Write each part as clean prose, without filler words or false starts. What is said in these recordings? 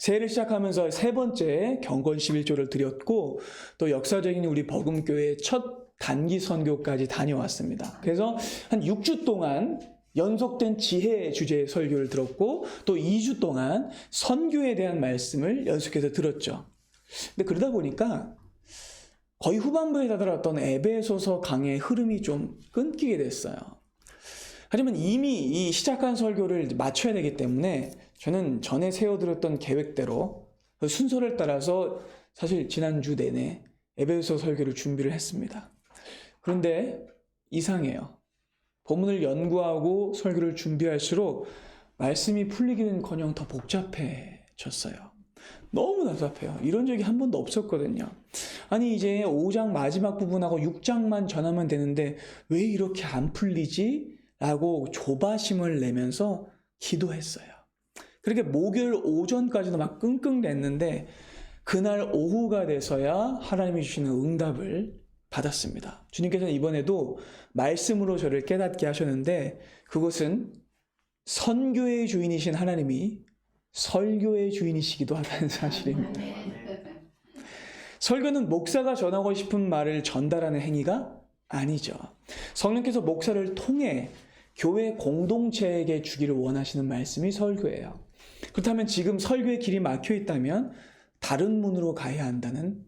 새해를 시작하면서 세 번째 경건 11조를 드렸고 또 역사적인 우리 버금교회 첫 단기 선교까지 다녀왔습니다. 그래서 한 6주 동안 연속된 지혜 주제의 설교를 들었고 또 2주 동안 선교에 대한 말씀을 연속해서 들었죠. 근데 그러다 보니까 거의 후반부에 다다랐던 에베소서 강의 흐름이 좀 끊기게 됐어요. 하지만 이미 이 시작한 설교를 마쳐야 되기 때문에 저는 전에 세워드렸던 계획대로 그 순서를 따라서 사실 지난주 내내 에베소 설교를 준비를 했습니다. 그런데 이상해요. 본문을 연구하고 설교를 준비할수록 말씀이 풀리기는커녕 더 복잡해졌어요. 너무 답답해요. 이런 적이 한 번도 없었거든요. 아니 이제 5장 마지막 부분하고 6장만 전하면 되는데 왜 이렇게 안 풀리지? 라고 조바심을 내면서 기도했어요. 그렇게 목요일 오전까지도 막 끙끙댔는데 그날 오후가 돼서야 하나님이 주시는 응답을 받았습니다. 주님께서는 이번에도 말씀으로 저를 깨닫게 하셨는데 그것은 선교의 주인이신 하나님이 설교의 주인이시기도 하다는 사실입니다. 설교는 목사가 전하고 싶은 말을 전달하는 행위가 아니죠. 성령께서 목사를 통해 교회 공동체에게 주기를 원하시는 말씀이 설교예요. 그렇다면 지금 설교의 길이 막혀 있다면 다른 문으로 가야 한다는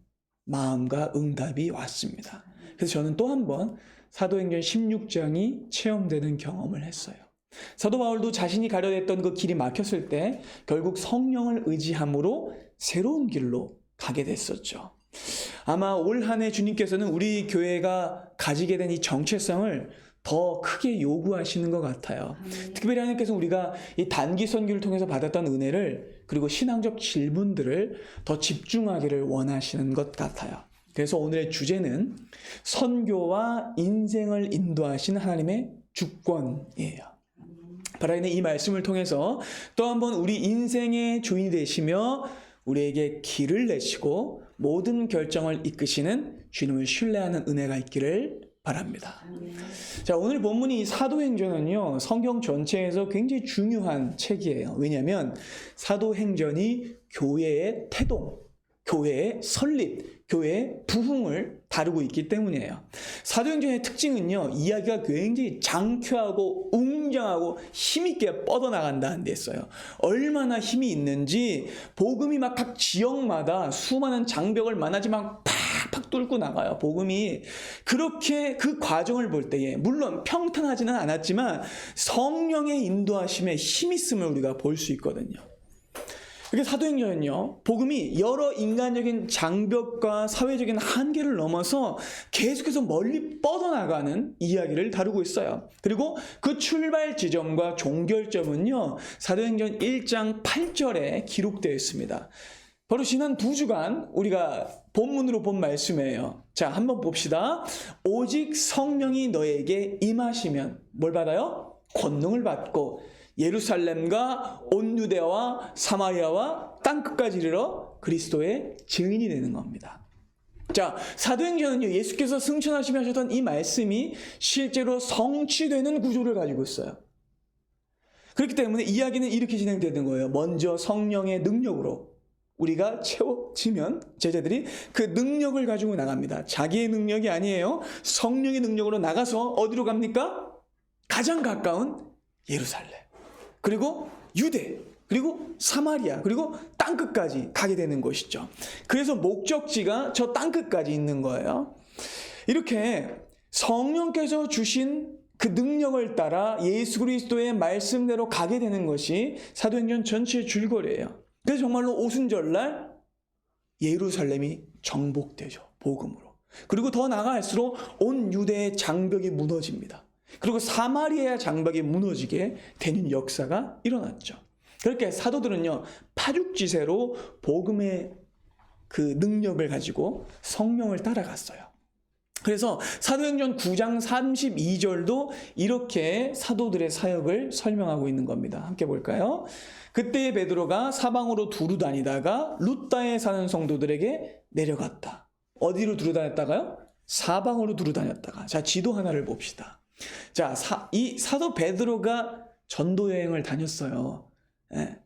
마음과 응답이 왔습니다. 그래서 저는 또 한 번 사도행전 16장이 체험되는 경험을 했어요. 사도 바울도 자신이 가려 했던 그 길이 막혔을 때 결국 성령을 의지함으로 새로운 길로 가게 됐었죠. 아마 올 한 해 주님께서는 우리 교회가 가지게 된 이 정체성을 더 크게 요구하시는 것 같아요. 특별히 하나님께서 우리가 이 단기 선교를 통해서 받았던 은혜를 그리고 신앙적 질문들을 더 집중하기를 원하시는 것 같아요. 그래서 오늘의 주제는 선교와 인생을 인도하시는 하나님의 주권이에요. 바라기는 이 말씀을 통해서 또 한번 우리 인생의 주인이 되시며 우리에게 길을 내시고 모든 결정을 이끄시는 주님을 신뢰하는 은혜가 있기를 바랍니다. 자, 오늘 본문이 사도행전은요, 성경 전체에서 굉장히 중요한 책이에요. 왜냐하면 사도행전이 교회의 태동, 교회의 설립, 교회의 부흥을 다루고 있기 때문이에요. 사도행전의 특징은요, 이야기가 굉장히 장쾌하고 웅장하고 힘있게 뻗어나간다는 데 있어요. 얼마나 힘이 있는지 복음이 막 각 지역마다 수많은 장벽을 만나지만 팍팍 뚫고 나가요. 복음이 그렇게 그 과정을 볼 때에 물론 평탄하지는 않았지만 성령의 인도하심에 힘 있음을 우리가 볼 수 있거든요. 이렇게 사도행전은요, 복음이 여러 인간적인 장벽과 사회적인 한계를 넘어서 계속해서 멀리 뻗어나가는 이야기를 다루고 있어요. 그리고 그 출발 지점과 종결점은요, 사도행전 1장 8절에 기록되어 있습니다. 바로 지난 2주간 우리가 본문으로 본 말씀이에요. 자, 한번 봅시다. 오직 성령이 너에게 임하시면 뭘 받아요? 권능을 받고 예루살렘과 온 유대와 사마리아와 땅끝까지 이르러 그리스도의 증인이 되는 겁니다. 자, 사도행전은요, 예수께서 승천하시며 하셨던 이 말씀이 실제로 성취되는 구조를 가지고 있어요. 그렇기 때문에 이야기는 이렇게 진행되는 거예요. 먼저 성령의 능력으로 우리가 채워지면 제자들이 그 능력을 가지고 나갑니다. 자기의 능력이 아니에요. 성령의 능력으로 나가서 어디로 갑니까? 가장 가까운 예루살렘, 그리고 유대, 그리고 사마리아, 그리고 땅끝까지 가게 되는 것이죠. 그래서 목적지가 저 땅끝까지 있는 거예요. 이렇게 성령께서 주신 그 능력을 따라 예수 그리스도의 말씀대로 가게 되는 것이 사도행전 전체의 줄거리예요. 그래서 정말로 오순절날 예루살렘이 정복되죠. 복음으로. 그리고 더 나아갈수록 온 유대의 장벽이 무너집니다. 그리고 사마리아 장벽이 무너지게 되는 역사가 일어났죠. 그렇게 사도들은요, 파죽지세로 복음의 그 능력을 가지고 성령을 따라갔어요. 그래서 사도행전 9장 32절도 이렇게 사도들의 사역을 설명하고 있는 겁니다. 함께 볼까요? 그때 베드로가 사방으로 두루 다니다가 루다에 사는 성도들에게 내려갔다. 어디로 두루 다녔다가요? 사방으로 두루 다녔다가. 자, 지도 하나를 봅시다. 자, 이 사도 베드로가 전도 여행을 다녔어요. 예.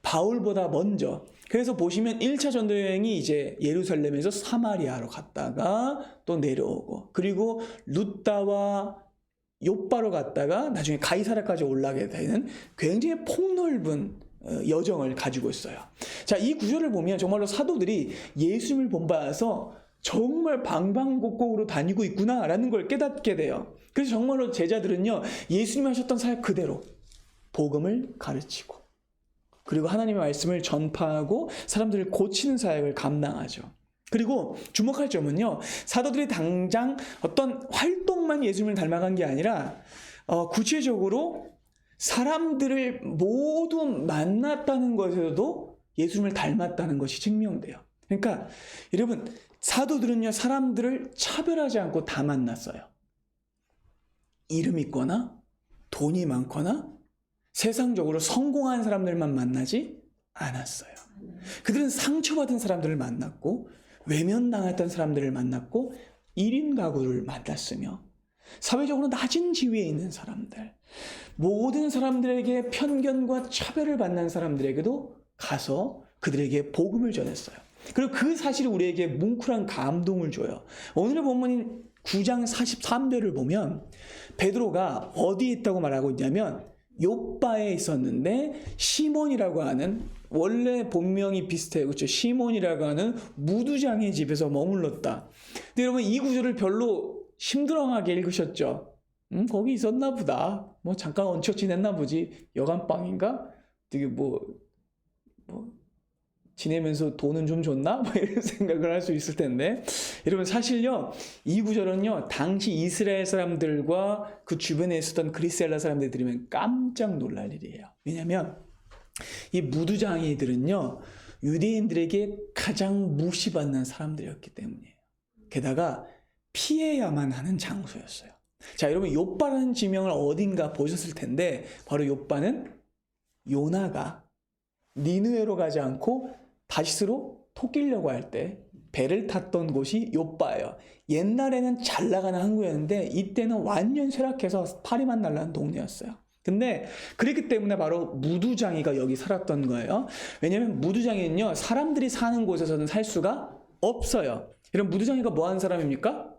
바울보다 먼저. 그래서 보시면 1차 전도 여행이 이제 예루살렘에서 사마리아로 갔다가 또 내려오고, 그리고 루다와 욥바로 갔다가 나중에 가이사랴까지 올라가게 되는 굉장히 폭넓은 여정을 가지고 있어요. 자, 이 구절을 보면 정말로 사도들이 예수님을 본받아서 정말 방방곡곡으로 다니고 있구나라는 걸 깨닫게 돼요. 그래서 정말로 제자들은요, 예수님이 하셨던 사역 그대로 복음을 가르치고, 그리고 하나님의 말씀을 전파하고 사람들을 고치는 사역을 감당하죠. 그리고 주목할 점은요, 사도들이 당장 어떤 활동만 예수님을 닮아간 게 아니라 구체적으로 사람들을 모두 만났다는 것에서도 예수님을 닮았다는 것이 증명돼요. 그러니까 여러분, 사도들은요, 사람들을 차별하지 않고 다 만났어요. 이름 있거나 돈이 많거나 세상적으로 성공한 사람들만 만나지 않았어요. 그들은 상처받은 사람들을 만났고, 외면당했던 사람들을 만났고, 1인 가구를 만났으며, 사회적으로 낮은 지위에 있는 사람들, 모든 사람들에게 편견과 차별을 받는 사람들에게도 가서 그들에게 복음을 전했어요. 그리고 그 사실이 우리에게 뭉클한 감동을 줘요. 오늘의 본문인 9장 43절을 보면 베드로가 어디에 있다고 말하고 있냐면 욥바에 있었는데, 시몬이라고 하는, 원래 본명이 비슷해요. 그렇죠? 시몬이라고 하는 무두장의 집에서 머물렀다. 근데 여러분, 이 구절을 별로 심드렁하게 읽으셨죠? 거기 있었나 보다. 뭐 잠깐 얹혀 지냈나 보지. 여간방인가? 되게 지내면서 돈은 좀 줬나? 뭐 이런 생각을 할 수 있을 텐데, 여러분 사실요, 이 구절은요, 당시 이스라엘 사람들과 그 주변에 있었던 그리스엘라 사람들이 들으면 깜짝 놀랄 일이에요. 왜냐하면 이 무두장이들은요, 유대인들에게 가장 무시받는 사람들이었기 때문이에요. 게다가 피해야만 하는 장소였어요. 자, 여러분, 욥바라는 지명을 어딘가 보셨을 텐데, 바로 욥바는 요나가 니느웨로 가지 않고 다시스로 토끼려고 할 때 배를 탔던 곳이 욥바예요. 옛날에는 잘 나가는 항구였는데 이때는 완전 쇠락해서 파리만 날라는 동네였어요. 근데 그랬기 때문에 바로 무두장이가 여기 살았던 거예요. 왜냐하면 무두장이는요, 사람들이 사는 곳에서는 살 수가 없어요. 이런 무두장이가 뭐 하는 사람입니까?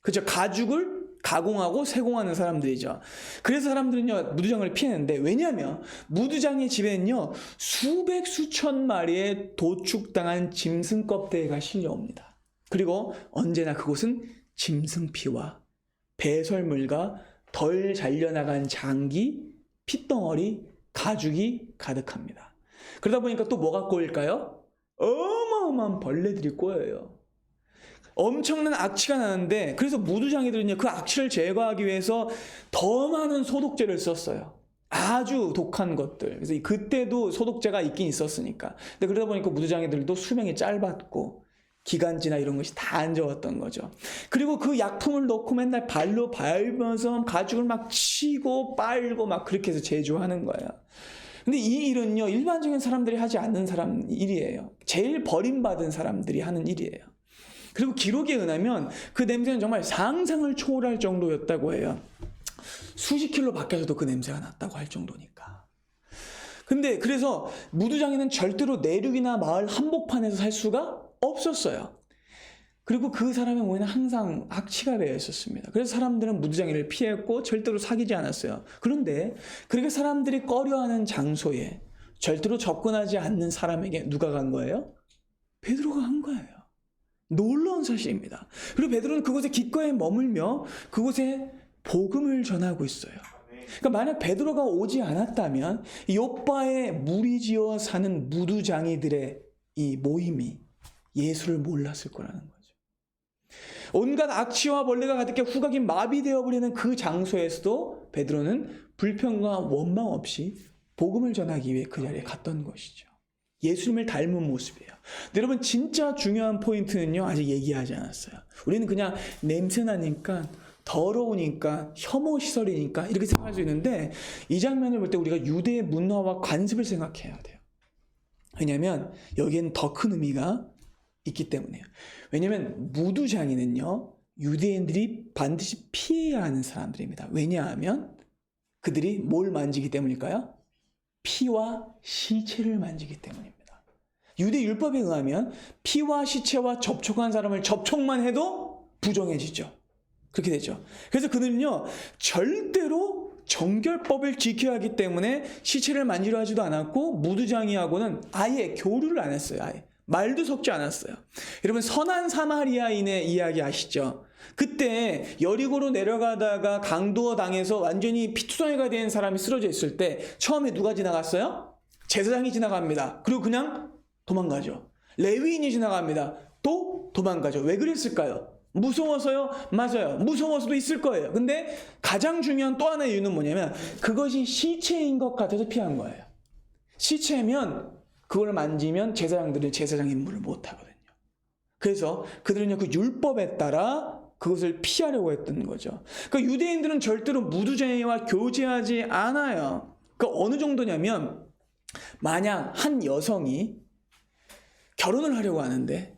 그렇죠. 가죽을 가공하고 세공하는 사람들이죠. 그래서 사람들은요, 무두장을 피했는데, 왜냐하면 무두장의 집에는요, 수백 수천 마리의 도축당한 짐승 껍데기가 실려옵니다. 그리고 언제나 그곳은 짐승 피와 배설물과 덜 잘려나간 장기, 핏덩어리, 가죽이 가득합니다. 그러다 보니까 또 뭐가 꼬일까요? 어마어마한 벌레들이 꼬여요. 엄청난 악취가 나는데, 그래서 무두장이들은요, 그 악취를 제거하기 위해서 더 많은 소독제를 썼어요. 아주 독한 것들. 그래서 그때도 소독제가 있긴 있었으니까. 근데 그러다 보니까 무두장이들도 수명이 짧았고 기관지나 이런 것이 다 안 좋았던 거죠. 그리고 그 약품을 넣고 맨날 발로 밟으면서 가죽을 막 치고 빨고 막 그렇게 해서 제조하는 거예요. 근데 이 일은요, 일반적인 사람들이 하지 않는 사람 일이에요. 제일 버림받은 사람들이 하는 일이에요. 그리고 기록에 의하면 그 냄새는 정말 상상을 초월할 정도였다고 해요. 수십 킬로 밖에서도 그 냄새가 났다고 할 정도니까. 근데 그래서 무두장이는 절대로 내륙이나 마을 한복판에서 살 수가 없었어요. 그리고 그 사람의 몸에는 항상 악취가 배어 있었습니다. 그래서 사람들은 무두장이를 피했고 절대로 사귀지 않았어요. 그런데 그렇게 사람들이 꺼려하는 장소에 절대로 접근하지 않는 사람에게 누가 간 거예요? 베드로가 간 거예요. 놀라운 사실입니다. 그리고 베드로는 그곳에 기꺼이 머물며 그곳에 복음을 전하고 있어요. 그러니까 만약 베드로가 오지 않았다면 욥바에 무리지어 사는 무두장이들의 이 모임이 예수를 몰랐을 거라는 거죠. 온갖 악취와 벌레가 가득해 후각이 마비되어 버리는 그 장소에서도 베드로는 불평과 원망 없이 복음을 전하기 위해 그 자리에 갔던 것이죠. 예수님을 닮은 모습이에요. 근데 여러분, 진짜 중요한 포인트는요, 아직 얘기하지 않았어요. 우리는 그냥 냄새나니까, 더러우니까, 혐오시설이니까 이렇게 생각할 수 있는데, 이 장면을 볼 때 우리가 유대의 문화와 관습을 생각해야 돼요. 왜냐하면 여기에는 더 큰 의미가 있기 때문에요. 왜냐하면 무두장이는요, 유대인들이 반드시 피해야 하는 사람들입니다. 왜냐하면 그들이 뭘 만지기 때문일까요? 피와 시체를 만지기 때문입니다. 유대 율법에 의하면 피와 시체와 접촉한 사람을 접촉만 해도 부정해지죠. 그렇게 되죠. 그래서 그들은요, 절대로 정결법을 지켜야 하기 때문에 시체를 만지려 하지도 않았고, 무두장이하고는 아예 교류를 안 했어요. 아예 말도 섞지 않았어요. 여러분, 선한 사마리아인의 이야기 아시죠? 그때 여리고로 내려가다가 강도 당해서 완전히 피투성이가 된 사람이 쓰러져 있을 때 처음에 누가 지나갔어요? 제사장이 지나갑니다. 그리고 그냥 도망가죠. 레위인이 지나갑니다. 또 도망가죠. 왜 그랬을까요? 무서워서요? 맞아요. 무서워서도 있을 거예요. 근데 가장 중요한 또 하나의 이유는 뭐냐면 그것이 시체인 것 같아서 피한 거예요. 시체면 그걸 만지면 제사장들은 제사장 임무를 못 하거든요. 그래서 그들은요, 그 율법에 따라 그것을 피하려고 했던 거죠. 그러니까 유대인들은 절대로 무두장애와 교제하지 않아요. 그러니까 어느 정도냐면, 만약 한 여성이 결혼을 하려고 하는데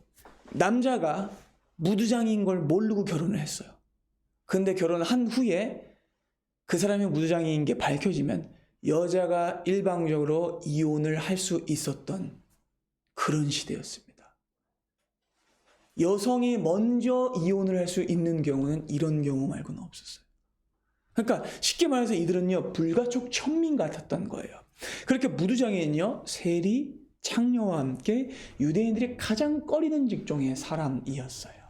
남자가 무두장인 걸 모르고 결혼을 했어요. 근데 결혼을 한 후에 그 사람이 무두장인 게 밝혀지면 여자가 일방적으로 이혼을 할 수 있었던 그런 시대였습니다. 여성이 먼저 이혼을 할 수 있는 경우는 이런 경우 말고는 없었어요. 그러니까 쉽게 말해서 이들은요, 불가촉 천민 같았던 거예요. 그렇게 무두장애는요, 세리, 창녀와 함께 유대인들이 가장 꺼리는 직종의 사람이었어요.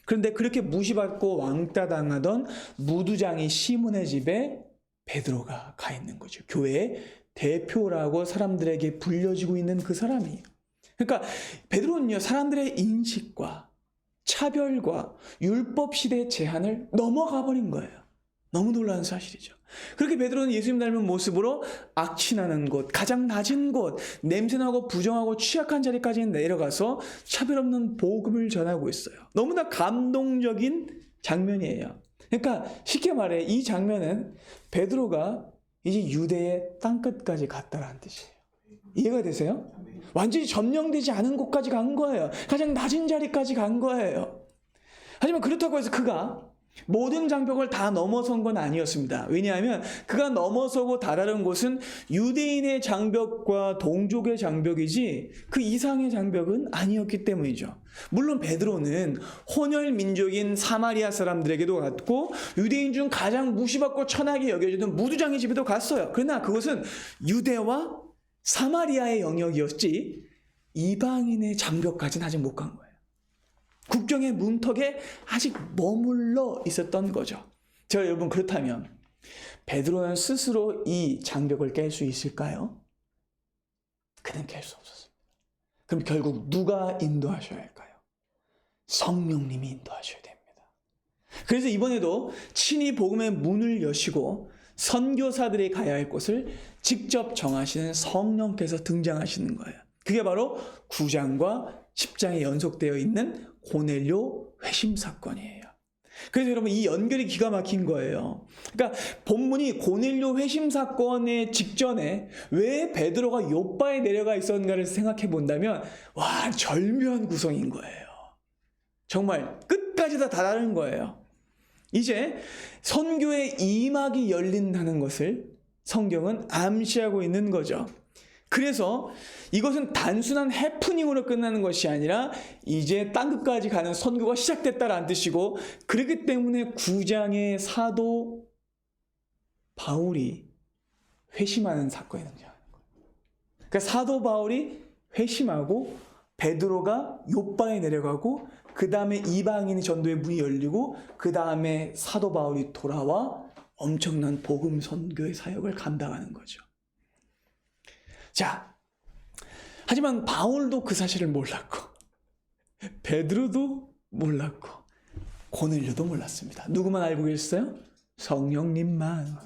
그런데 그렇게 무시받고 왕따당하던 무두장이 시몬의 집에 베드로가 가 있는 거죠. 교회의 대표라고 사람들에게 불려지고 있는 그 사람이에요. 그러니까 베드로는요, 사람들의 인식과 차별과 율법 시대의 제한을 넘어가 버린 거예요. 너무 놀라운 사실이죠. 그렇게 베드로는 예수님 닮은 모습으로 악취나는 곳, 가장 낮은 곳, 냄새나고 부정하고 취약한 자리까지 내려가서 차별 없는 복음을 전하고 있어요. 너무나 감동적인 장면이에요. 그러니까 쉽게 말해 이 장면은 베드로가 이제 유대의 땅끝까지 갔다라는 뜻이에요. 이해가 되세요? 완전히 점령되지 않은 곳까지 간 거예요. 가장 낮은 자리까지 간 거예요. 하지만 그렇다고 해서 그가 모든 장벽을 다 넘어선 건 아니었습니다. 왜냐하면 그가 넘어서고 다다른 곳은 유대인의 장벽과 동족의 장벽이지 그 이상의 장벽은 아니었기 때문이죠. 물론 베드로는 혼혈 민족인 사마리아 사람들에게도 갔고 유대인 중 가장 무시받고 천하게 여겨지는 무두장의 집에도 갔어요. 그러나 그것은 유대와 사마리아의 영역이었지 이방인의 장벽까지는 아직 못 간 거예요. 국경의 문턱에 아직 머물러 있었던 거죠. 여러분, 그렇다면 베드로는 스스로 이 장벽을 깰 수 있을까요? 그는 깰 수 없었습니다. 그럼 결국 누가 인도하셔야 할까요? 성령님이 인도하셔야 됩니다. 그래서 이번에도 친히 복음의 문을 여시고 선교사들이 가야 할 곳을 직접 정하시는 성령께서 등장하시는 거예요. 그게 바로 9장과 10장에 연속되어 있는 고넬료 회심 사건이에요. 그래서 여러분, 이 연결이 기가 막힌 거예요. 그러니까 본문이 고넬료 회심 사건의 직전에 왜 베드로가 요빠에 내려가 있었는가를 생각해 본다면 와, 절묘한 구성인 거예요. 정말 끝까지 다 다른 거예요. 이제 선교의 이막이 열린다는 것을 성경은 암시하고 있는 거죠. 그래서 이것은 단순한 해프닝으로 끝나는 것이 아니라 이제 땅끝까지 가는 선교가 시작됐다라는 뜻이고, 그렇기 때문에 9장의 사도 바울이 회심하는 사건이 등장하는 거예요. 그러니까 사도 바울이 회심하고 베드로가 요빠에 내려가고 그 다음에 이방인의 전도의 문이 열리고 그 다음에 사도 바울이 돌아와 엄청난 복음 선교의 사역을 감당하는 거죠. 자, 하지만 바울도 그 사실을 몰랐고 베드로도 몰랐고 고넬료도 몰랐습니다. 누구만 알고 계셨어요? 성령님만.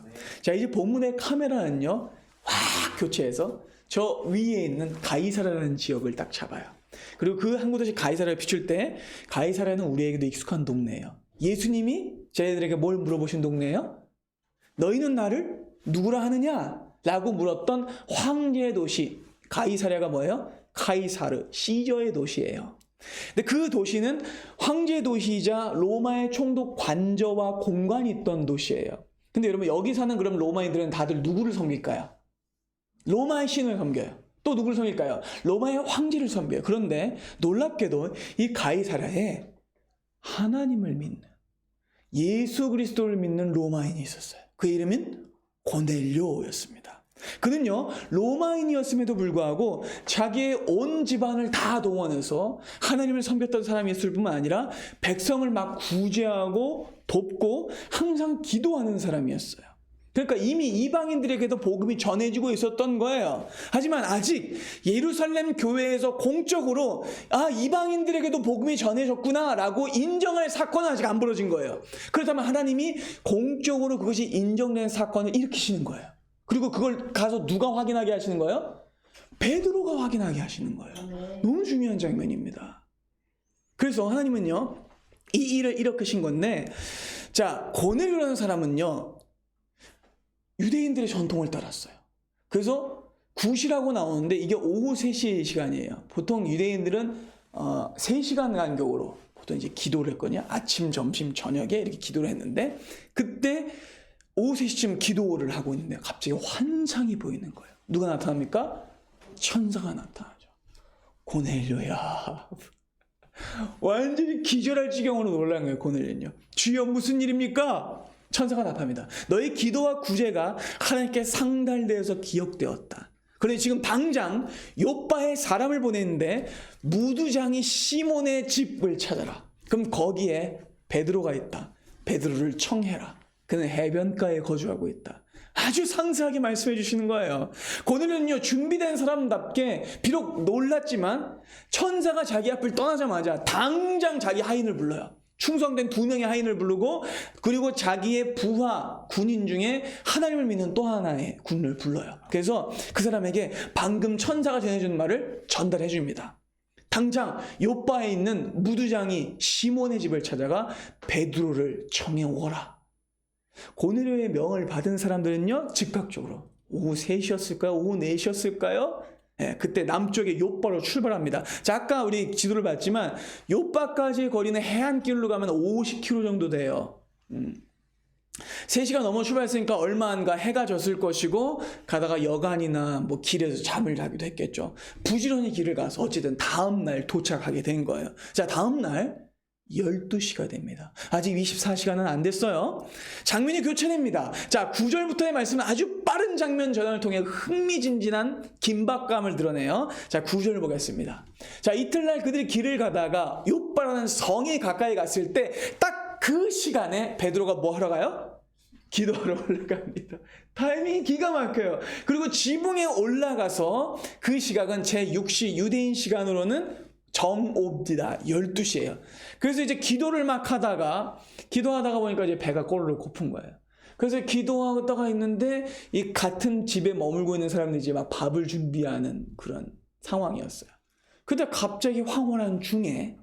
자, 이제 본문의 카메라는요 확 교체해서 저 위에 있는 가이사라라는 지역을 딱 잡아요. 그리고 그 한 곳씩 가이사라를 비출 때 가이사라는 우리에게도 익숙한 동네예요. 예수님이 저희들에게 뭘 물어보신 동네예요? 너희는 나를 누구라 하느냐? 라고 물었던 황제의 도시 가이사랴가 뭐예요? 카이사르, 시저의 도시예요. 근데 그 도시는 황제의 도시이자 로마의 총독 관저와 공관이 있던 도시예요. 근데 여러분, 여기 사는 그럼 로마인들은 다들 누구를 섬길까요? 로마의 신을 섬겨요. 또 누구를 섬길까요? 로마의 황제를 섬겨요. 그런데 놀랍게도 이 가이사랴에 하나님을 믿는, 예수 그리스도를 믿는 로마인이 있었어요. 그 이름은 고넬료였습니다. 그는요, 로마인이었음에도 불구하고 자기의 온 집안을 다 동원해서 하나님을 섬겼던 사람이었을 뿐만 아니라 백성을 막 구제하고 돕고 항상 기도하는 사람이었어요. 그러니까 이미 이방인들에게도 복음이 전해지고 있었던 거예요. 하지만 아직 예루살렘 교회에서 공적으로 이방인들에게도 복음이 전해졌구나 라고 인정할 사건은 아직 안 벌어진 거예요. 그렇다면 하나님이 공적으로 그것이 인정된 사건을 일으키시는 거예요. 그리고 그걸 가서 누가 확인하게 하시는 거예요? 베드로가 확인하게 하시는 거예요. 너무 중요한 장면입니다. 그래서 하나님은요, 이 일을 일으키신 건데, 자, 고넬료라는 사람은요, 유대인들의 전통을 따랐어요. 그래서 굿이라고 나오는데 이게 오후 3시 시간이에요. 보통 유대인들은 3시간 간격으로 보통 이제 기도를 했거든요. 아침, 점심, 저녁에 이렇게 기도를 했는데 그때 오후 3시쯤 기도를 하고 있는데 갑자기 환상이 보이는 거예요. 누가 나타납니까? 천사가 나타나죠. 고넬료야. 완전히 기절할 지경으로 놀란 거예요. 고넬료는요. 주여 무슨 일입니까? 천사가 나타납니다. 너의 기도와 구제가 하나님께 상달되어서 기억되었다. 그런데 지금 당장 요빠에 사람을 보냈는데 무두장이 시몬의 집을 찾아라. 그럼 거기에 베드로가 있다. 베드로를 청해라. 그는 해변가에 거주하고 있다. 아주 상세하게 말씀해 주시는 거예요. 고넬료는요, 준비된 사람답게 비록 놀랐지만 천사가 자기 앞을 떠나자마자 당장 자기 하인을 불러요. 충성된 2명의 하인을 부르고 그리고 자기의 부하 군인 중에 하나님을 믿는 또 하나의 군을 불러요. 그래서 그 사람에게 방금 천사가 전해준 말을 전달해 줍니다. 당장 요빠에 있는 무두장이 시몬의 집을 찾아가 베드로를 청해 오거라. 고넬료의 명을 받은 사람들은요, 즉각적으로 오후 3시였을까요? 오후 4시였을까요? 그때 남쪽의 요빠로 출발합니다. 자, 아까 우리 지도를 봤지만 요빠까지의 거리는 해안길로 가면 50km 정도 돼요. 3시간 넘어 출발했으니까 얼마 안 가 해가 졌을 것이고 가다가 여간이나 뭐 길에서 잠을 자기도 했겠죠. 부지런히 길을 가서 어쨌든 다음 날 도착하게 된 거예요. 자, 다음 날 12시가 됩니다. 아직 24시간은 안 됐어요. 장면이 교체됩니다. 자, 9절부터의 말씀은 아주 빠른 장면 전환을 통해 흥미진진한 긴박감을 드러내요. 자, 9절을 보겠습니다. 자, 이틀날 그들이 길을 가다가 요빠라는 성에 가까이 갔을 때 딱 그 시간에 베드로가 뭐 하러 가요? 기도하러 올라갑니다. 타이밍이 기가 막혀요. 그리고 지붕에 올라가서 그 시각은 제6시 유대인 시간으로는 정오입니다. 12시예요. 그래서 이제 기도를 막 하다가 보니까 이제 배가 꼬르륵 고픈 거예요. 그래서 기도하다가 있는데 이 같은 집에 머물고 있는 사람들이 이제 막 밥을 준비하는 그런 상황이었어요. 근데 갑자기 황홀한 중에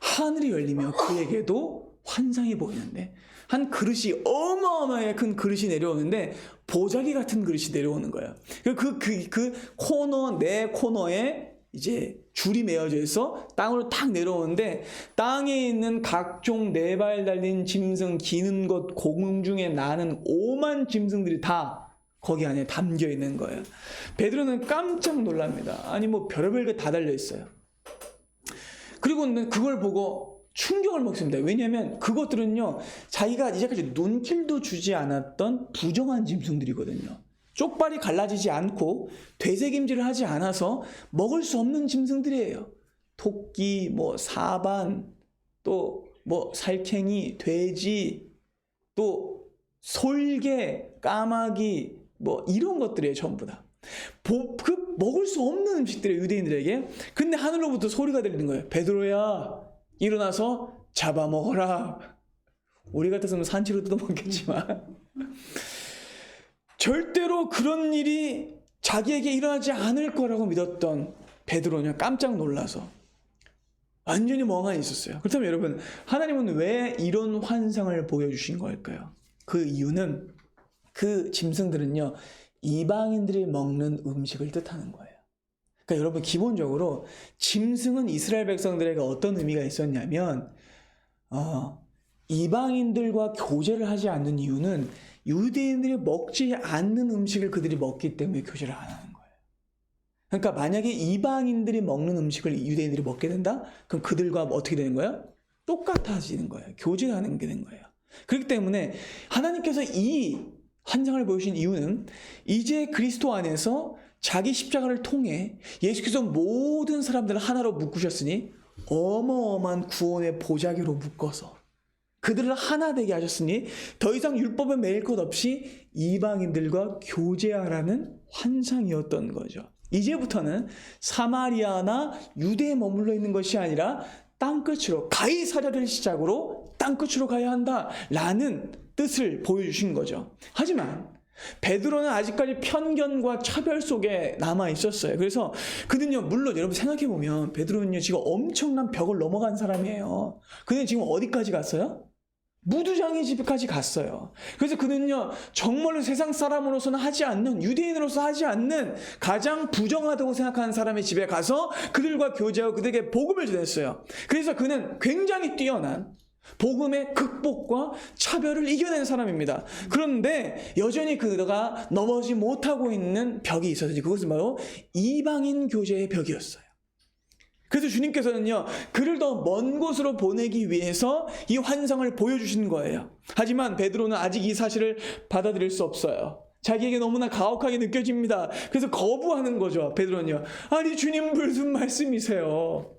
하늘이 열리며 그에게도 환상이 보이는데 한 그릇이 어마어마하게 큰 그릇이 내려오는데 보자기 같은 그릇이 내려오는 거예요. 그 코너 내 코너에 이제 줄이 매어져 있어 땅으로 탁 내려오는데 땅에 있는 각종 4발 달린 짐승, 기는 것, 공중에 나는 오만 짐승들이 다 거기 안에 담겨 있는 거예요. 베드로는 깜짝 놀랍니다. 아니 뭐 별의별 게 다 달려 있어요. 그리고 그걸 보고 충격을 먹습니다. 왜냐하면 그것들은요, 자기가 이제까지 눈길도 주지 않았던 부정한 짐승들이거든요. 쪽발이 갈라지지 않고 되새김질을 하지 않아서 먹을 수 없는 짐승들이에요. 토끼, 뭐 사반, 또 뭐 살쾡이, 돼지, 또 솔개, 까마귀, 뭐 이런 것들이에요, 전부 다. 먹을 수 없는 음식들이에요, 유대인들에게. 근데 하늘로부터 소리가 들리는 거예요. 베드로야, 일어나서 잡아먹어라. 우리 같았으면 산채로 뜯어먹겠지만 절대로 그런 일이 자기에게 일어나지 않을 거라고 믿었던 베드로는 깜짝 놀라서 완전히 멍하니 있었어요. 그렇다면 여러분, 하나님은 왜 이런 환상을 보여주신 걸까요? 그 이유는 그 짐승들은요, 이방인들이 먹는 음식을 뜻하는 거예요. 그러니까 여러분, 기본적으로 짐승은 이스라엘 백성들에게 어떤 의미가 있었냐면 이방인들과 교제를 하지 않는 이유는 유대인들이 먹지 않는 음식을 그들이 먹기 때문에 교제를 안 하는 거예요. 그러니까 만약에 이방인들이 먹는 음식을 유대인들이 먹게 된다? 그럼 그들과 어떻게 되는 거예요? 똑같아지는 거예요. 교제하는 게 된 거예요. 그렇기 때문에 하나님께서 이 환상을 보여주신 이유는 이제 그리스도 안에서 자기 십자가를 통해 예수께서 모든 사람들을 하나로 묶으셨으니 어마어마한 구원의 보자기로 묶어서 그들을 하나 되게 하셨으니 더 이상 율법에 매일 것 없이 이방인들과 교제하라는 환상이었던 거죠. 이제부터는 사마리아나 유대에 머물러 있는 것이 아니라 땅끝으로, 가이사랴를 시작으로 땅끝으로 가야 한다라는 뜻을 보여주신 거죠. 하지만 베드로는 아직까지 편견과 차별 속에 남아 있었어요. 그래서 그는요, 물론 여러분 생각해보면 베드로는요, 지금 엄청난 벽을 넘어간 사람이에요. 그는 지금 어디까지 갔어요? 무두장의 집까지 갔어요. 그래서 그는요, 정말로 세상 사람으로서는 하지 않는, 유대인으로서 하지 않는 가장 부정하다고 생각하는 사람의 집에 가서 그들과 교제하고 그들에게 복음을 전했어요. 그래서 그는 굉장히 뛰어난 복음의 극복과 차별을 이겨낸 사람입니다. 그런데 여전히 그가 넘어지 못하고 있는 벽이 있었지. 그것은 바로 이방인 교제의 벽이었어요. 그래서 주님께서는요, 그를 더 먼 곳으로 보내기 위해서 이 환상을 보여주신 거예요. 하지만 베드로는 아직 이 사실을 받아들일 수 없어요. 자기에게 너무나 가혹하게 느껴집니다. 그래서 거부하는 거죠. 베드로는요, 아니 주님 무슨 말씀이세요?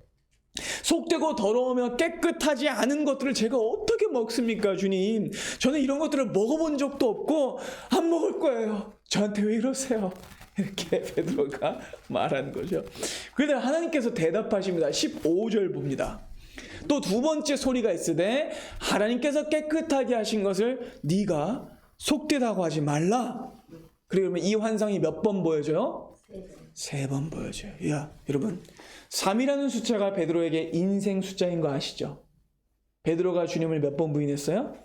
속되고 더러우며 깨끗하지 않은 것들을 제가 어떻게 먹습니까, 주님? 저는 이런 것들을 먹어본 적도 없고 안 먹을 거예요. 저한테 왜 이러세요? 이렇게 베드로가 말한 거죠. 그런데 하나님께서 대답하십니다. 15절 봅니다. 또 두 번째 소리가 있으되 하나님께서 깨끗하게 하신 것을 네가 속되다고 하지 말라. 그러면 이 환상이 몇 번 보여져요? 세 번 보여져요. 야, 여러분, 3이라는 숫자가 베드로에게 인생 숫자인 거 아시죠? 베드로가 주님을 몇 번 부인했어요?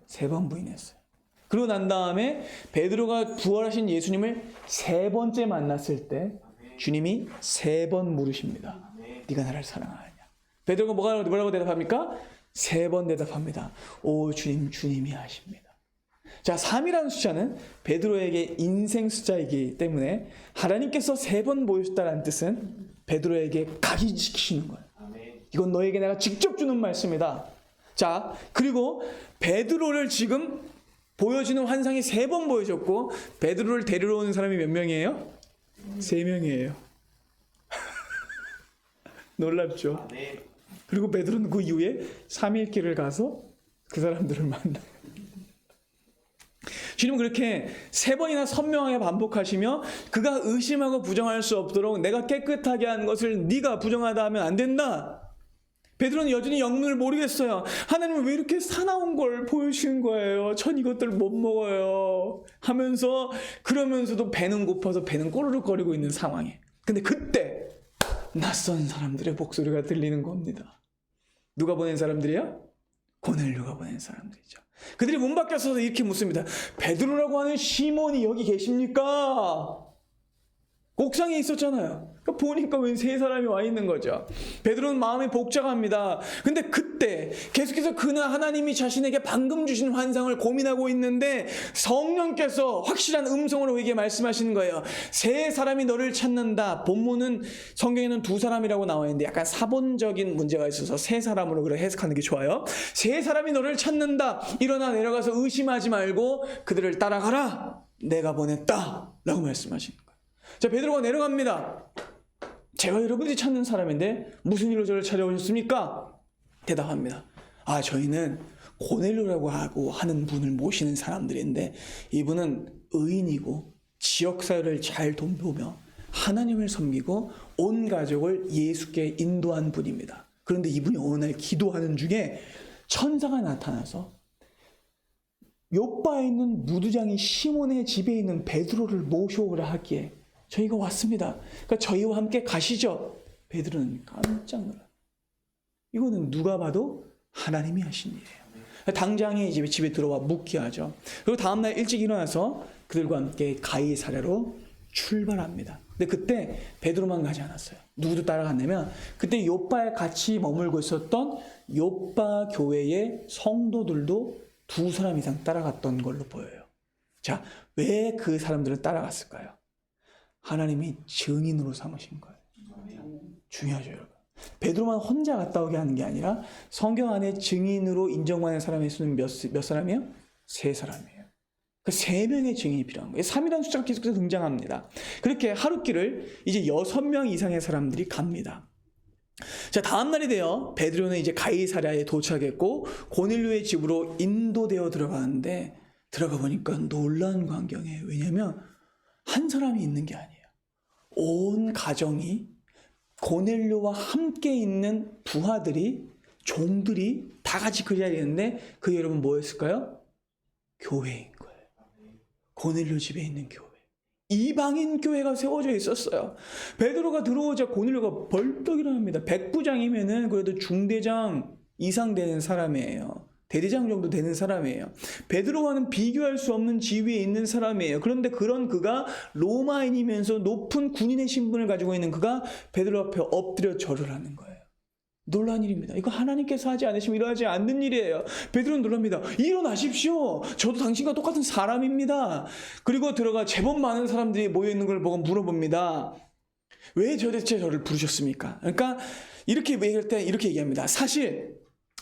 3번 부인했어요. 그러고 난 다음에 베드로가 부활하신 예수님을 3번째 만났을 때 주님이 3번 물으십니다. 네가 나를 사랑하느냐? 베드로가 뭐라고 대답합니까? 3번 대답합니다. 오 주님, 주님이 하십니다. 자, 3이라는 숫자는 베드로에게 인생 숫자이기 때문에 하나님께서 3번 보여줬다는 뜻은 베드로에게 각인시키시는 거예요. 이건 너에게 내가 직접 주는 말씀이다. 자, 그리고 베드로를 지금 보여지는 환상이 3번 보여줬고 베드로를 데리러 오는 사람이 몇 명이에요? 3명이에요. 놀랍죠? 그리고 베드로는 그 이후에 3일 길을 가서 그 사람들을 만나요. 주님은 그렇게 3번이나 선명하게 반복하시며 그가 의심하고 부정할 수 없도록 내가 깨끗하게 한 것을 네가 부정하다 하면 안 된다. 베드로는 여전히 영문을 모르겠어요. 하나님은 왜 이렇게 사나운 걸 보여주시는 거예요? 전 이것들 못 먹어요. 하면서 그러면서도 배는 고파서 배는 꼬르륵거리고 있는 상황에. 근데 그때 낯선 사람들의 목소리가 들리는 겁니다. 누가 보낸 사람들이요? 고넬료가 보낸 사람들이죠. 그들이 문 밖에 서서 이렇게 묻습니다. 베드로라고 하는 시몬이 여기 계십니까? 옥상에 있었잖아요. 그러니까 보니까 웬 세 사람이 와 있는 거죠. 베드로는 마음이 복잡합니다. 근데 그때 계속해서 그는 하나님이 자신에게 방금 주신 환상을 고민하고 있는데 성령께서 확실한 음성으로 그에게 말씀하시는 거예요. 세 사람이 너를 찾는다. 본문은 성경에는 2사람이라고 나와 있는데 약간 사본적인 문제가 있어서 세 사람으로 그래 해석하는 게 좋아요. 세 사람이 너를 찾는다. 일어나 내려가서 의심하지 말고 그들을 따라가라. 내가 보냈다. 라고 말씀하시는 거예요. 자, 베드로가 내려갑니다. 제가 여러분들이 찾는 사람인데 무슨 일로 저를 찾아오셨습니까? 대답합니다. 아, 저희는 고넬료라고 하는 분을 모시는 사람들인데 이분은 의인이고 지역사회를 잘 돕으며 하나님을 섬기고 온 가족을 예수께 인도한 분입니다. 그런데 이분이 어느 날 기도하는 중에 천사가 나타나서 요바에 있는 무두장이 시몬의 집에 있는 베드로를 모셔오라 하기에 저희가 왔습니다. 그러니까 저희와 함께 가시죠. 베드로는 깜짝 놀라요. 이거는 누가 봐도 하나님이 하신 일이에요. 당장에 집에 들어와 묵게 하죠. 그리고 다음날 일찍 일어나서 그들과 함께 가이사랴로 출발합니다. 근데 그때 베드로만 가지 않았어요. 누구도 따라갔냐면 그때 요빠에 같이 머물고 있었던 요빠 교회의 성도들도 2사람 이상 따라갔던 걸로 보여요. 자, 왜 그 사람들은 따라갔을까요? 하나님이 증인으로 삼으신 거예요. 중요하죠, 여러분. 베드로만 혼자 갔다 오게 하는 게 아니라 성경 안에 증인으로 인정받는 사람의 수는 몇 사람이에요? 3사람이에요. 그 3명의 증인이 필요한 거예요. 3이라는 숫자가 계속해서 등장합니다. 그렇게 하루길을 이제 6명 이상의 사람들이 갑니다. 자, 다음 날이 되어 베드로는 이제 가이사랴에 도착했고 고넬료의 집으로 인도되어 들어가는데 들어가 보니까 놀라운 광경이에요. 왜냐하면 한 사람이 있는 게 아니에요. 온 가정이 고넬료와 함께 있는 부하들이 종들이 다 같이 그 자리에 있는데 그게 여러분 뭐였을까요? 교회인 거예요. 고넬료 집에 있는 교회. 이방인 교회가 세워져 있었어요. 베드로가 들어오자 고넬료가 벌떡 일어납니다. 백부장이면은 그래도 중대장 이상 되는 사람이에요. 대대장 정도 되는 사람이에요. 베드로와는 비교할 수 없는 지위에 있는 사람이에요. 그런데 그런 그가 로마인이면서 높은 군인의 신분을 가지고 있는 그가 베드로 앞에 엎드려 절을 하는 거예요. 놀라운 일입니다. 이거 하나님께서 하지 않으시면 일어나지 않는 일이에요. 베드로는 놀랍니다. 일어나십시오. 저도 당신과 똑같은 사람입니다. 그리고 들어가 제법 많은 사람들이 모여있는 걸 보고 물어봅니다. 왜 도대체 저를 부르셨습니까? 그러니까 이렇게 얘기할 때 이렇게 얘기합니다. 사실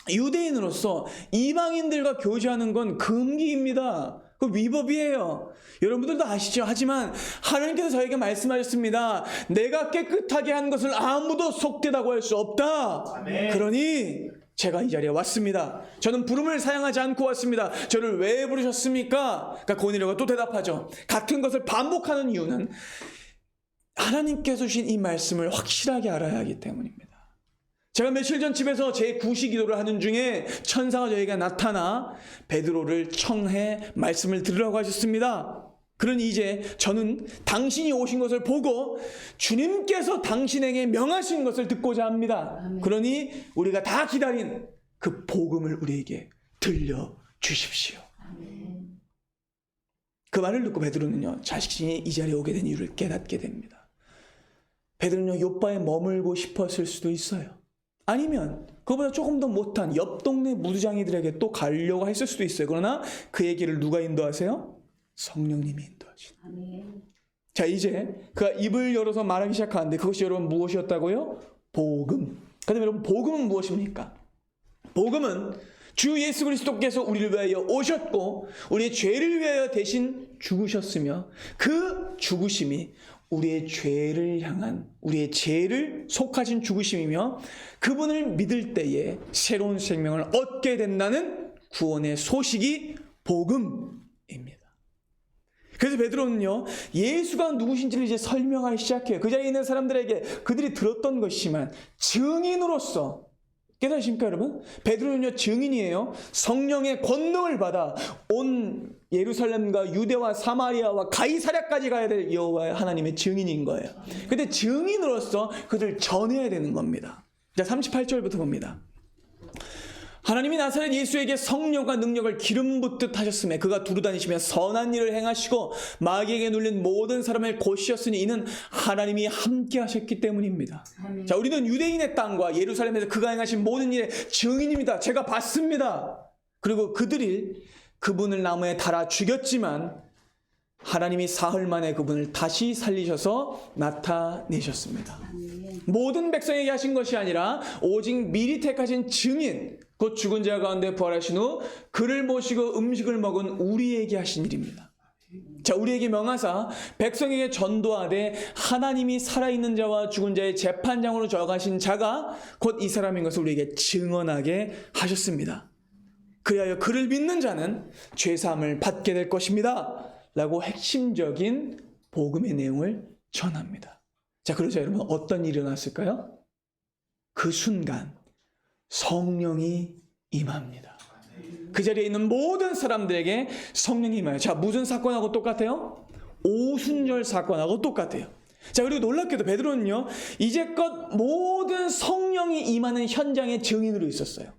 유대인으로서 이방인들과 교제하는 건 금기입니다. 그 위법이에요. 여러분들도 아시죠? 하지만 하나님께서 저에게 말씀하셨습니다. 내가 깨끗하게 한 것을 아무도 속되다고 할 수 없다. 아멘. 그러니 제가 이 자리에 왔습니다. 저는 부름을 사양하지 않고 왔습니다. 저를 왜 부르셨습니까? 그러니까 고넬료가 또 대답하죠. 같은 것을 반복하는 이유는 하나님께서 주신 이 말씀을 확실하게 알아야 하기 때문입니다. 제가 며칠 전 집에서 제 구시 기도를 하는 중에 천사가 저에게 나타나 베드로를 청해 말씀을 들으라고 하셨습니다. 그러니 이제 저는 당신이 오신 것을 보고 주님께서 당신에게 명하신 것을 듣고자 합니다. 아멘. 그러니 우리가 다 기다린 그 복음을 우리에게 들려주십시오. 아멘. 그 말을 듣고 베드로는요, 자신이 이 자리에 오게 된 이유를 깨닫게 됩니다. 베드로는요, 요빠에 머물고 싶었을 수도 있어요. 아니면 그보다 조금 더 못한 옆 동네 무두장이들에게 또 가려고 했을 수도 있어요. 그러나 그 얘기를 누가 인도하세요? 성령님이 인도하시는. 아멘. 자, 이제 그가 입을 열어서 말하기 시작하는데 그것이 여러분 무엇이었다고요? 복음. 그다음에 여러분 복음은 무엇입니까? 복음은 주 예수 그리스도께서 우리를 위하여 오셨고 우리의 죄를 위하여 대신 죽으셨으며 그 죽으심이 우리의 죄를 향한 우리의 죄를 속하신 죽으심이며 그분을 믿을 때에 새로운 생명을 얻게 된다는 구원의 소식이 복음입니다. 그래서 베드로는요, 예수가 누구신지를 이제 설명하기 시작해요. 그 자리에 있는 사람들에게 그들이 들었던 것이지만 증인으로서, 깨달으십니까 여러분? 베드로는요, 증인이에요. 성령의 권능을 받아 온 예루살렘과 유대와 사마리아와 가이사랴까지 가야 될 여호와 하나님의 증인인 거예요. 근데 증인으로서 그들 전해야 되는 겁니다. 자, 38절부터 봅니다. 하나님이 나사렛 예수에게 성령과 능력을 기름 붓듯 하셨음에 그가 두루다니시며 선한 일을 행하시고 마귀에게 눌린 모든 사람을 고치셨으니 이는 하나님이 함께 하셨기 때문입니다. 아멘. 자, 우리는 유대인의 땅과 예루살렘에서 그가 행하신 모든 일의 증인입니다. 제가 봤습니다. 그리고 그들이 그분을 나무에 달아 죽였지만 하나님이 사흘 만에 그분을 다시 살리셔서 나타내셨습니다. 아멘. 모든 백성에게 하신 것이 아니라 오직 미리 택하신 증인, 곧 죽은 자 가운데 부활하신 후 그를 모시고 음식을 먹은 우리에게 하신 일입니다. 자, 우리에게 명하사 백성에게 전도하되 하나님이 살아있는 자와 죽은 자의 재판장으로 정하신 자가 곧 이 사람인 것을 우리에게 증언하게 하셨습니다. 그리하여 그를 믿는 자는 죄사함을 받게 될 것입니다. 라고 핵심적인 복음의 내용을 전합니다. 자, 그래서 여러분 어떤 일이 일어났을까요? 그 순간 성령이 임합니다. 그 자리에 있는 모든 사람들에게 성령이 임해요. 자, 무슨 사건하고 똑같아요? 오순절 사건하고 똑같아요. 자, 그리고 놀랍게도 베드로는요, 이제껏 모든 성령이 임하는 현장의 증인으로 있었어요.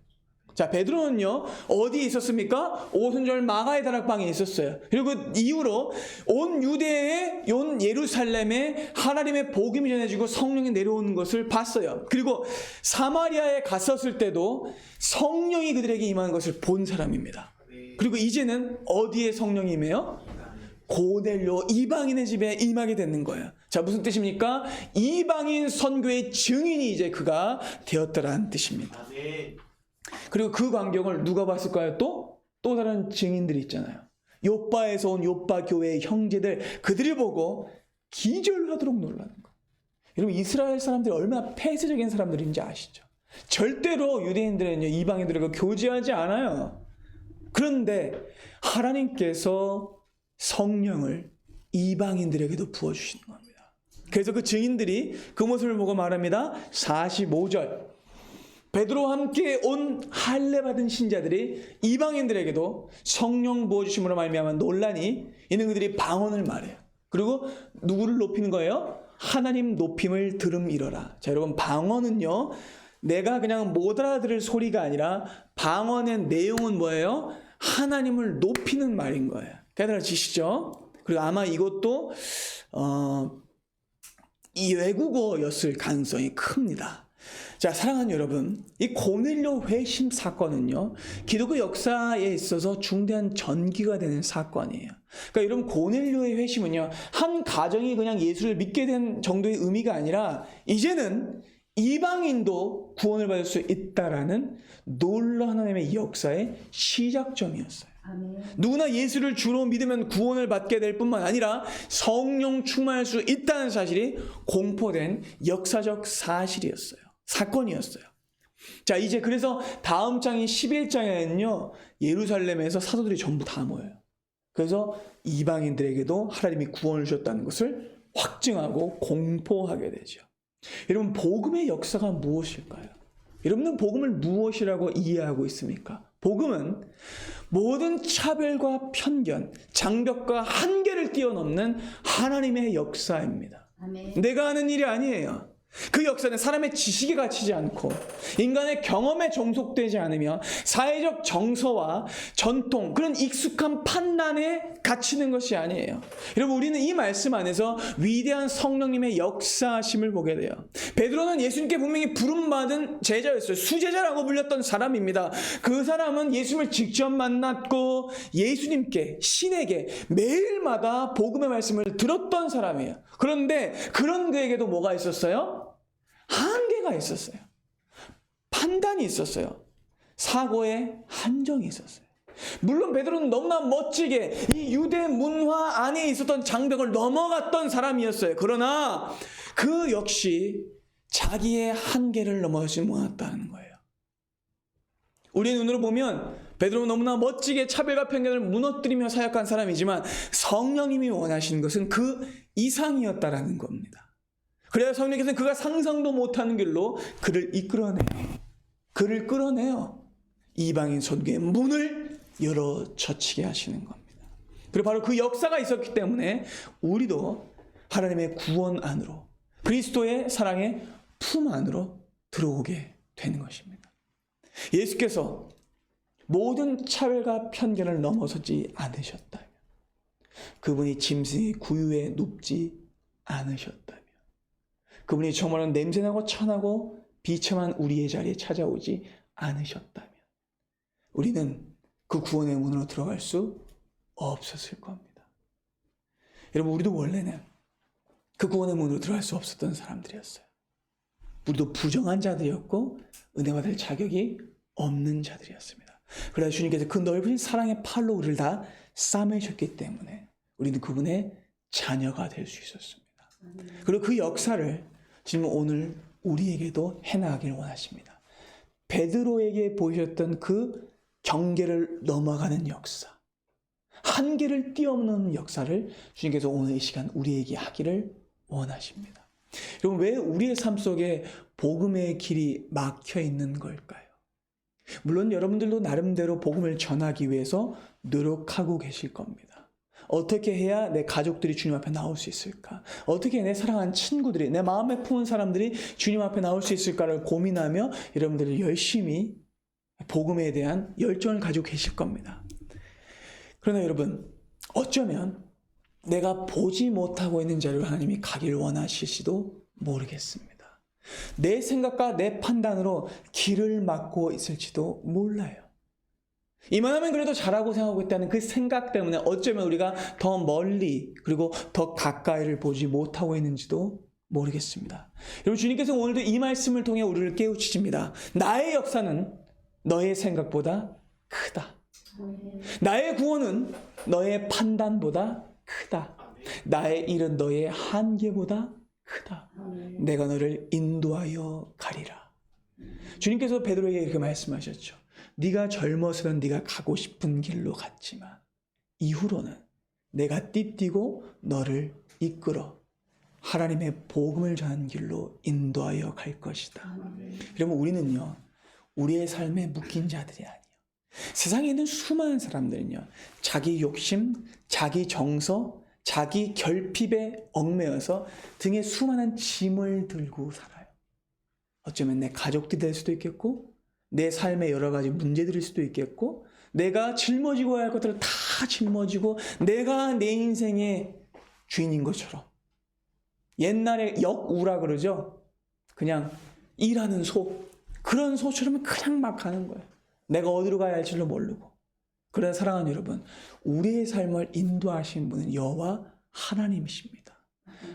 자, 베드로는요, 어디에 있었습니까? 오순절 마가의 다락방에 있었어요. 그리고 그 이후로 온 유대에, 온 예루살렘에 하나님의 복음이 전해지고 성령이 내려오는 것을 봤어요. 그리고 사마리아에 갔었을 때도 성령이 그들에게 임하는 것을 본 사람입니다. 그리고 이제는 어디에 성령이 임해요? 고넬료 이방인의 집에 임하게 되는 거예요. 자, 무슨 뜻입니까? 이방인 선교의 증인이 이제 그가 되었다라는 뜻입니다. 그리고 그 광경을 누가 봤을까요? 또 다른 증인들이 있잖아요. 요빠에서 온 요빠 교회의 형제들, 그들이 보고 기절하도록 놀라는 거예요. 여러분, 이스라엘 사람들이 얼마나 폐쇄적인 사람들인지 아시죠? 절대로 유대인들은요, 이방인들과 교제하지 않아요. 그런데 하나님께서 성령을 이방인들에게도 부어주시는 겁니다. 그래서 그 증인들이 그 모습을 보고 말합니다. 45절. 베드로와 함께 온 할례 받은 신자들이 이방인들에게도 성령 부어주심으로 말미암아 논란이 있는 그들이 방언을 말해요. 그리고 누구를 높이는 거예요? 하나님 높임을 들음이러라. 자, 여러분, 방언은요, 내가 그냥 못 알아들을 소리가 아니라 방언의 내용은 뭐예요? 하나님을 높이는 말인 거예요. 깨달아지시죠? 그리고 아마 이것도 이 외국어였을 가능성이 큽니다. 자, 사랑하는 여러분, 이 고넬료 회심 사건은요, 기독교 역사에 있어서 중대한 전기가 되는 사건이에요. 그러니까 여러분, 고넬료의 회심은요, 한 가정이 그냥 예수를 믿게 된 정도의 의미가 아니라 이제는 이방인도 구원을 받을 수 있다라는 놀라운 하나님의 역사의 시작점이었어요. 아멘. 누구나 예수를 주로 믿으면 구원을 받게 될 뿐만 아니라 성령 충만할 수 있다는 사실이 공포된 역사적 사실이었어요. 사건이었어요. 자, 이제 그래서 다음 장인 11장에는요, 예루살렘에서 사도들이 전부 다 모여요. 그래서 이방인들에게도 하나님이 구원을 주셨다는 것을 확증하고 공포하게 되죠. 여러분, 복음의 역사가 무엇일까요? 여러분은 복음을 무엇이라고 이해하고 있습니까? 복음은 모든 차별과 편견, 장벽과 한계를 뛰어넘는 하나님의 역사입니다. 아멘. 내가 하는 일이 아니에요. 그 역사는 사람의 지식에 갇히지 않고 인간의 경험에 종속되지 않으며 사회적 정서와 전통, 그런 익숙한 판단에 갇히는 것이 아니에요. 여러분, 우리는 이 말씀 안에서 위대한 성령님의 역사심을 보게 돼요. 베드로는 예수님께 분명히 부름받은 제자였어요. 수제자라고 불렸던 사람입니다. 그 사람은 예수님을 직접 만났고 예수님께, 신에게 매일마다 복음의 말씀을 들었던 사람이에요. 그런데 그런 그에게도 뭐가 있었어요? 한계가 있었어요. 판단이 있었어요. 사고의 한정이 있었어요. 물론 베드로는 너무나 멋지게 이 유대 문화 안에 있었던 장벽을 넘어갔던 사람이었어요. 그러나 그 역시 자기의 한계를 넘어가지 못했다는 거예요. 우리의 눈으로 보면 베드로는 너무나 멋지게 차별과 편견을 무너뜨리며 사역한 사람이지만 성령님이 원하시는 것은 그 이상이었다라는 겁니다. 그래야 성령께서는 그가 상상도 못하는 길로 그를 이끌어내요. 그를 끌어내요. 이방인 선교의 문을 열어 젖히게 하시는 겁니다. 그리고 바로 그 역사가 있었기 때문에 우리도 하나님의 구원 안으로, 그리스도의 사랑의 품 안으로 들어오게 되는 것입니다. 예수께서 모든 차별과 편견을 넘어서지 않으셨다면, 그분이 짐승의 구유에 눕지 않으셨다면, 그분이 정말로 냄새나고 천하고 비참한 우리의 자리에 찾아오지 않으셨다면 우리는 그 구원의 문으로 들어갈 수 없었을 겁니다. 여러분, 우리도 원래는 그 구원의 문으로 들어갈 수 없었던 사람들이었어요. 우리도 부정한 자들이었고 은혜 받을 자격이 없는 자들이었습니다. 그러나 주님께서 그 넓은 사랑의 팔로 우리를 다 싸매셨기 때문에 우리는 그분의 자녀가 될 수 있었습니다. 그리고 그 역사를 지금 오늘 우리에게도 해나가길 원하십니다. 베드로에게 보이셨던 그 경계를 넘어가는 역사, 한계를 뛰어넘는 역사를 주님께서 오늘 이 시간 우리에게 하기를 원하십니다. 여러분, 왜 우리의 삶 속에 복음의 길이 막혀 있는 걸까요? 물론 여러분들도 나름대로 복음을 전하기 위해서 노력하고 계실 겁니다. 어떻게 해야 내 가족들이 주님 앞에 나올 수 있을까? 어떻게 내 사랑하는 친구들이, 내 마음에 품은 사람들이 주님 앞에 나올 수 있을까를 고민하며 여러분들이 열심히 복음에 대한 열정을 가지고 계실 겁니다. 그러나 여러분, 어쩌면 내가 보지 못하고 있는 자리로 하나님이 가기를 원하실지도 모르겠습니다. 내 생각과 내 판단으로 길을 막고 있을지도 몰라요. 이만하면 그래도 잘하고 생각하고 있다는 그 생각 때문에 어쩌면 우리가 더 멀리 그리고 더 가까이를 보지 못하고 있는지도 모르겠습니다. 여러분, 주님께서 오늘도 이 말씀을 통해 우리를 깨우치십니다. 나의 역사는 너의 생각보다 크다. 나의 구원은 너의 판단보다 크다. 나의 일은 너의 한계보다 크다. 내가 너를 인도하여 가리라. 주님께서 베드로에게 이렇게 말씀하셨죠. 네가 젊어서는 네가 가고 싶은 길로 갔지만 이후로는 내가 띠띠고 너를 이끌어 하나님의 복음을 전하는 길로 인도하여 갈 것이다. 그러면 우리는요, 우리의 삶에 묶인 자들이 아니에요. 세상에 있는 수많은 사람들은요, 자기 욕심, 자기 정서, 자기 결핍에 얽매여서 등에 수많은 짐을 들고 살아요. 어쩌면 내 가족들이 될 수도 있겠고, 내 삶의 여러 가지 문제들일 수도 있겠고, 내가 짊어지고 할 것들을 다 짊어지고 내가 내 인생의 주인인 것처럼, 옛날에 역우라 그러죠. 그냥 일하는 소, 그런 소처럼 그냥 막 가는 거예요. 내가 어디로 가야 할지를 모르고. 그러나 사랑하는 여러분, 우리의 삶을 인도하시는 분은 여호와 하나님이십니다.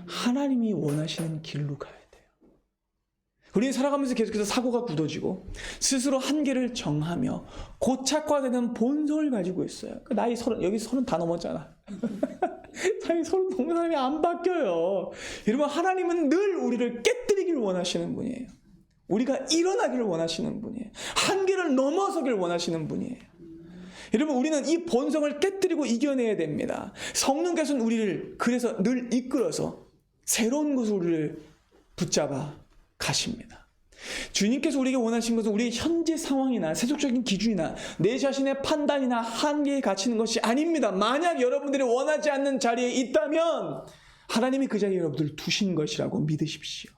하나님이 원하시는 길로 가야 돼요. 우리는 살아가면서 계속해서 사고가 굳어지고 스스로 한계를 정하며 고착화되는 본성을 가지고 있어요. 나이 30, 여기 30 다 넘었잖아. 나이 30 넘은 사람이 안 바뀌어요. 여러분, 하나님은 늘 우리를 깨뜨리기를 원하시는 분이에요. 우리가 일어나기를 원하시는 분이에요. 한계를 넘어서기를 원하시는 분이에요. 여러분, 우리는 이 본성을 깨뜨리고 이겨내야 됩니다. 성령께서는 우리를 그래서 늘 이끌어서 새로운 곳으로 우리를 붙잡아 가십니다. 주님께서 우리에게 원하신 것은 우리의 현재 상황이나 세속적인 기준이나 내 자신의 판단이나 한계에 갇히는 것이 아닙니다. 만약 여러분들이 원하지 않는 자리에 있다면 하나님이 그 자리에 여러분들을 두신 것이라고 믿으십시오.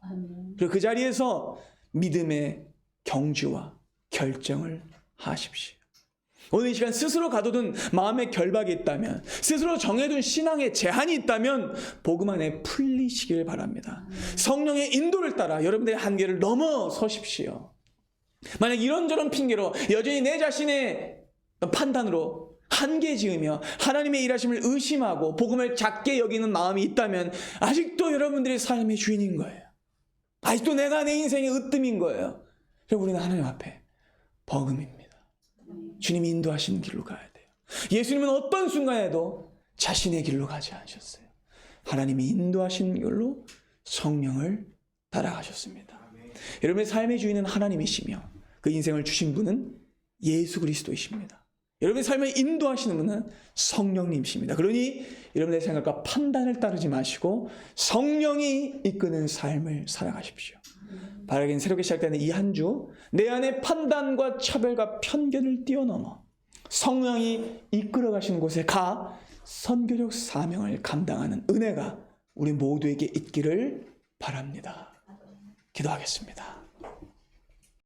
그리고 그 자리에서 믿음의 경주와 결정을 하십시오. 오늘 이 시간 스스로 가둬둔 마음의 결박이 있다면, 스스로 정해둔 신앙의 제한이 있다면 복음 안에 풀리시길 바랍니다. 성령의 인도를 따라 여러분들의 한계를 넘어서십시오. 만약 이런저런 핑계로 여전히 내 자신의 판단으로 한계 지으며 하나님의 일하심을 의심하고 복음을 작게 여기는 마음이 있다면 아직도 여러분들의 삶의 주인인 거예요. 아직도 내가 내 인생의 으뜸인 거예요. 그래서 우리는 하나님 앞에 버금입니다. 주님이 인도하시는 길로 가야 돼요. 예수님은 어떤 순간에도 자신의 길로 가지 않으셨어요. 하나님이 인도하시는 길로 성령을 따라가셨습니다. 여러분의 삶의 주인은 하나님이시며 그 인생을 주신 분은 예수 그리스도이십니다. 여러분의 삶을 인도하시는 분은 성령님이십니다. 그러니 여러분의 생각과 판단을 따르지 마시고 성령이 이끄는 삶을 살아가십시오. 바라긴 새롭게 시작되는 이 한 주, 내 안의 판단과 차별과 편견을 뛰어넘어 성령이 이끌어 가시는 곳에 가 선교적 사명을 감당하는 은혜가 우리 모두에게 있기를 바랍니다. 기도하겠습니다.